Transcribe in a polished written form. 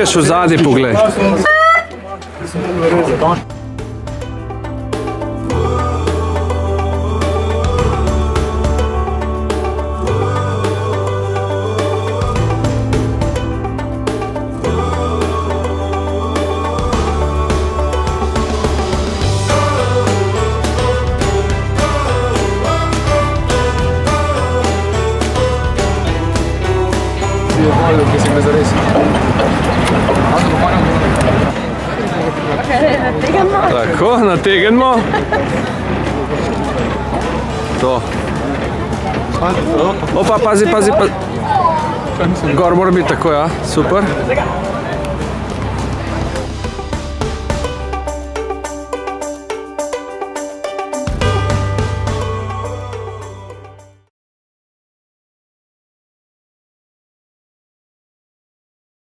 greš v zadnji pogled. Tako, nategnemo. To. Opa, pazi. Gor mora biti tako, ja, super.